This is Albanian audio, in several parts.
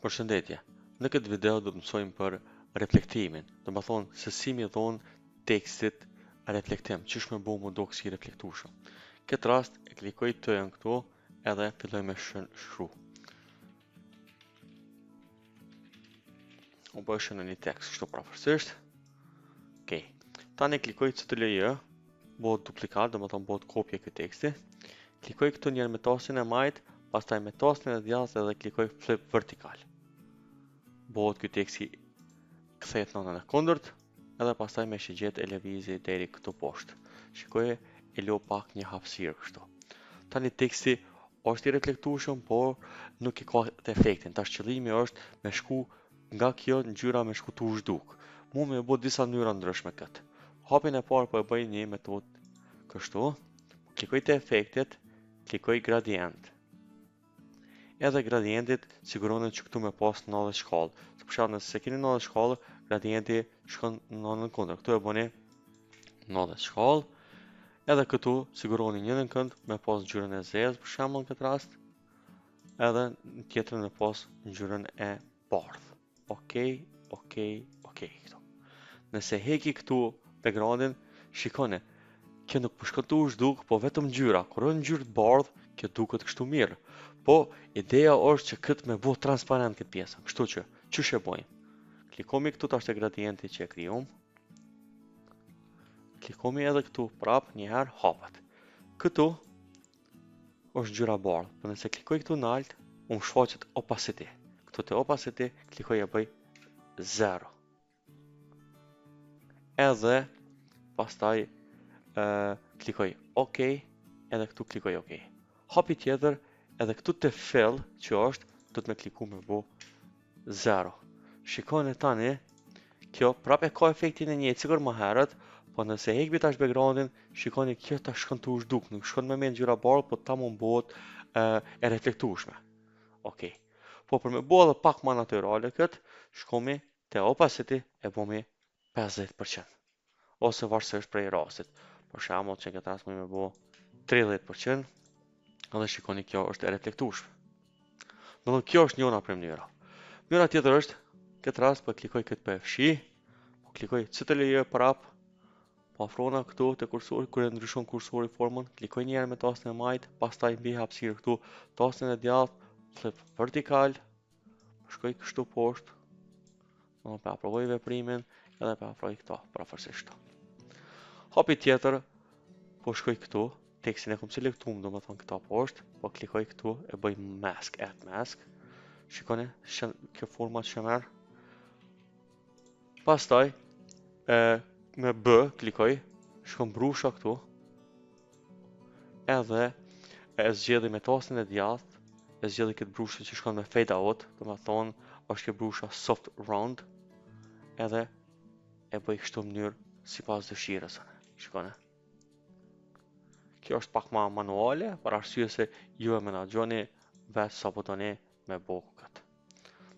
Përshëndetje, në këtë video do të mësojmë për reflektimin, do më thonë se si mi dhonë tekstit reflektim, qysh me bo më do kësi reflektushëm. Këtë rast e klikoj të janë këtu edhe filloj me shkru. U bëshë në një tekst, kështu prafërsisht. Okej, tani klikoj që të lejë, bëhet duplikat, do më thonë bëhet kopje këtë teksti. Klikoj këtu njerë me tasin e majt, pastaj me tasin e djathtë edhe klikoj flip vertikal. Bëhet këtë teksti kthehet në anën e kundërt, edhe pastaj me shigjet e lëvizi deri këtu poshtë. Shikoje e lo pak një hapësirë kështu. Tani teksti është i reflektueshëm, por nuk i ka të efektin. Tash qëllimi është me shku nga kjo ngjyra me shku tu zhduk. Mu me bë disa mënyra ndryshme këtë. Hapin e parë po e bëj një metodë kështu. Klikoj te efektet, klikoj gradient. Edhe gradientit sigurohen që këtu me pas në dhe shkallë. Së përshat nëse se keni në dhe shkallë, gradienti shkon në në kundër. Këtu e bëni në dhe shkallë. Edhe këtu siguroheni një në kënd me pas ngjyrën e zezë, për shembull në këtë rast. Edhe në tjetrën me pas ngjyrën e bardhë. Okej. Këtu. Nëse heki këtu backgroundin, shikoni, kjo nuk përshkon tu zhduk, po vetëm ngjyra. Kur është ngjyrë të bardhë, kjo duket kështu mirë. Po, ideja është që këtë me bo transparent këtë pjesën, kështu që, qysh e bojmë? Klikomi këtu tash te gradienti që e krijum. Klikomi edhe këtu prap njëherë hapet. Këtu është ngjyra bardhë, por nëse klikoj këtu në alt, më shfaqet opacity. Këtu te opacity klikoj e bëj 0. Edhe pastaj klikoj OK, edhe këtu klikoj OK. Hapi tjetër, edhe këtu te fill që është, do të me kliku me bo 0. Shikoni tani, kjo prap e ka efektin e njëjtë sikur më herët, po nëse hekbi tash backgroundin, shikoni kjo tash shkon tu zhduk, nuk shkon me ngjyra bardhë, po ta mund bëhet e reflektueshme. Okej. Po për me bo edhe pak më natyrale këtë, shkomi te opacity e bomi 50%. Ose varësisht prej rastit. Për shembull që këtë rast me bo 30%. Edhe shikoni kjo është e reflektueshme. Domethënë kjo është njëra prej mënyra. Mënyra tjetër është këtë rast po klikoj këtë për fshi, po klikoj CTRL prap, po afrona këtu te kursori kur e ndryshon kursori formën, klikoj një herë me tastin e majt, pastaj mbi hapësirë këtu, tastin e djathtë, flip vertikal, shkoj kështu poshtë. Domethënë pa aprovoj veprimin edhe pa afroj këto, prafërsisht. Hapi tjetër, po shkoj këtu, tekstin e kom selektuar, do më thonë këta poshtë, po klikoj këtu e bëj mask, add mask. Shikoni, kjo format që merr. Pastaj me B klikoj, shkon brusha këtu. Edhe e zgjedhë me tastin e djathtë, e zgjedhë këtë brushën që shkon me fade out, do më thonë është kjo brusha soft round. Edhe e bëj kështu në mënyrë sipas dëshirës. Shikoni. Kjo është pak ma manuale, për arsye se ju e menaxhoni vetë sa po doni me bo këtë.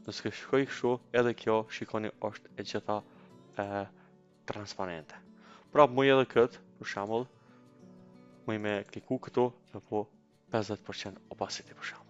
Nëse shkoj kështu, edhe kjo shikoni është e gjitha transparente. Pra muj edhe këtë, për shembull, muj me kliku këtu dhe po 50% opacity për shembull.